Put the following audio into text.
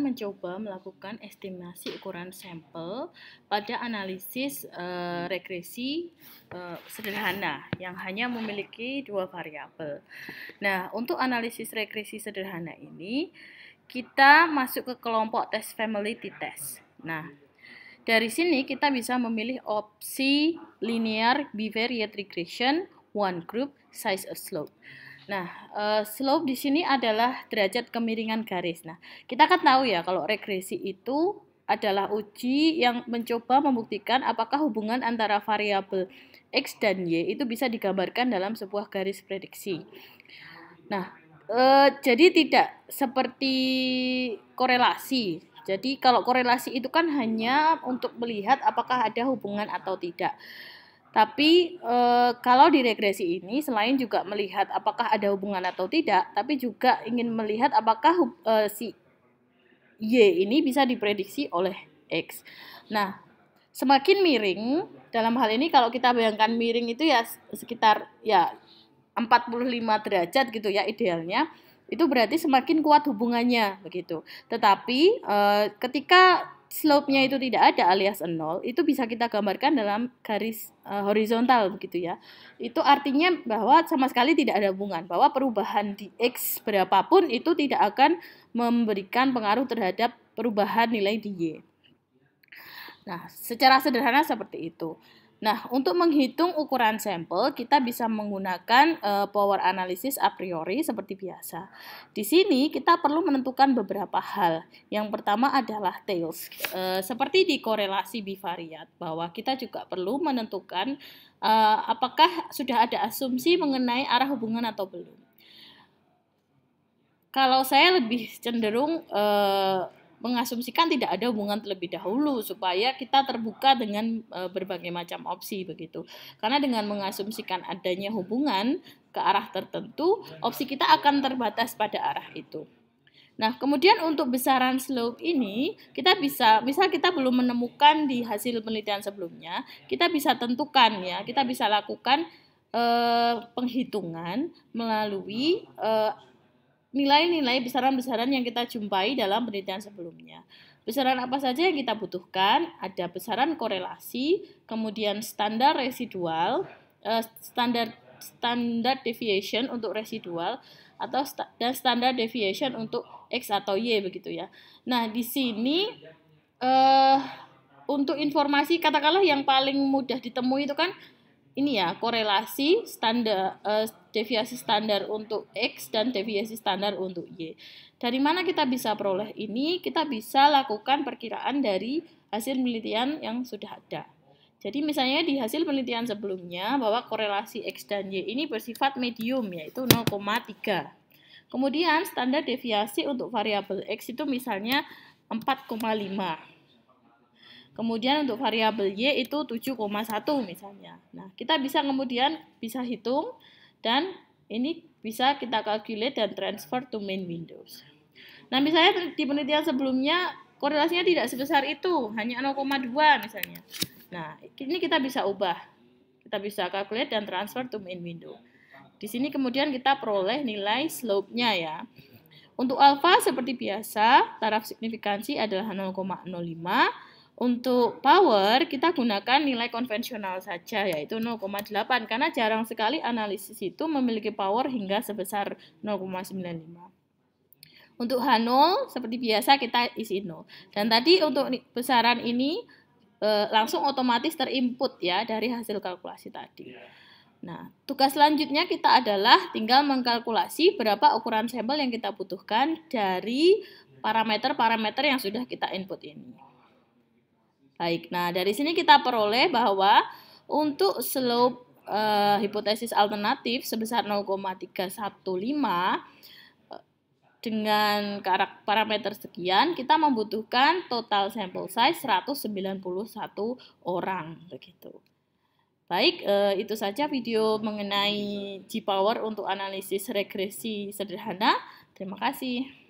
mencoba melakukan estimasi ukuran sampel pada analisis regresi sederhana yang hanya memiliki 2 variabel. Nah, untuk analisis regresi sederhana ini, kita masuk ke kelompok test family t-test. Nah, dari sini kita bisa memilih opsi linear bivariate regression, one group, size of slope. Nah, slope di sini adalah derajat kemiringan garis. Nah, kita kan tahu ya kalau regresi itu adalah uji yang mencoba membuktikan apakah hubungan antara variabel X dan Y itu bisa digambarkan dalam sebuah garis prediksi. Nah, jadi tidak seperti korelasi. Jadi kalau korelasi itu kan hanya untuk melihat apakah ada hubungan atau tidak. Tapi kalau di regresi ini selain juga melihat apakah ada hubungan atau tidak, tapi juga ingin melihat apakah si Y ini bisa diprediksi oleh X. Nah, semakin miring, dalam hal ini kalau kita bayangkan miring itu ya sekitar ya 45 derajat gitu ya idealnya, itu berarti semakin kuat hubungannya begitu. Tetapi ketika slope-nya itu tidak ada alias 0, itu bisa kita gambarkan dalam garis horizontal begitu ya. Itu artinya bahwa sama sekali tidak ada hubungan, bahwa perubahan di X berapapun itu tidak akan memberikan pengaruh terhadap perubahan nilai di Y. Nah, secara sederhana seperti itu. Nah, untuk menghitung ukuran sampel, kita bisa menggunakan power analysis a priori seperti biasa. Di sini kita perlu menentukan beberapa hal. Yang pertama adalah tails. Seperti di korelasi bivariat, bahwa kita juga perlu menentukan apakah sudah ada asumsi mengenai arah hubungan atau belum. Kalau saya lebih cenderung mengasumsikan tidak ada hubungan terlebih dahulu supaya kita terbuka dengan berbagai macam opsi begitu. Karena dengan mengasumsikan adanya hubungan ke arah tertentu, opsi kita akan terbatas pada arah itu. Nah, kemudian untuk besaran slope ini, kita bisa, misal kita belum menemukan di hasil penelitian sebelumnya, kita bisa tentukan ya, kita bisa lakukan penghitungan melalui nilai-nilai besaran-besaran yang kita jumpai dalam penelitian sebelumnya. Besaran apa saja yang kita butuhkan? Ada besaran korelasi, kemudian standar residual, standar deviation untuk residual, dan standar deviation untuk X atau Y begitu ya. Nah, di sini untuk informasi katakanlah yang paling mudah ditemui itu kan ini ya, korelasi standar deviasi standar untuk X dan deviasi standar untuk Y. Dari mana kita bisa peroleh ini? Kita bisa lakukan perkiraan dari hasil penelitian yang sudah ada. Jadi misalnya di hasil penelitian sebelumnya bahwa korelasi X dan Y ini bersifat medium yaitu 0,3. Kemudian standar deviasi untuk variabel X itu misalnya 4,5. Kemudian untuk variabel Y itu 7,1 misalnya. Nah, kita bisa kemudian bisa hitung dan ini bisa kita calculate dan transfer to main windows. Nah, misalnya di penelitian sebelumnya korelasinya tidak sebesar itu, hanya 0,2 misalnya. Nah, ini kita bisa ubah. Kita bisa calculate dan transfer to main window. Di sini kemudian kita peroleh nilai slope-nya ya. Untuk alfa seperti biasa, taraf signifikansi adalah 0,05. Untuk power, kita gunakan nilai konvensional saja, yaitu 0,8, karena jarang sekali analisis itu memiliki power hingga sebesar 0,95. Untuk H0, seperti biasa kita isi 0. Dan tadi untuk besaran ini langsung otomatis terinput ya dari hasil kalkulasi tadi. Nah, tugas selanjutnya kita adalah tinggal mengkalkulasi berapa ukuran sampel yang kita butuhkan dari parameter-parameter yang sudah kita input ini. Baik, nah dari sini kita peroleh bahwa untuk slope hipotesis alternatif sebesar 0,315 dengan parameter sekian, kita membutuhkan total sample size 191 orang begitu. Baik, itu saja video mengenai G-Power untuk analisis regresi sederhana. Terima kasih.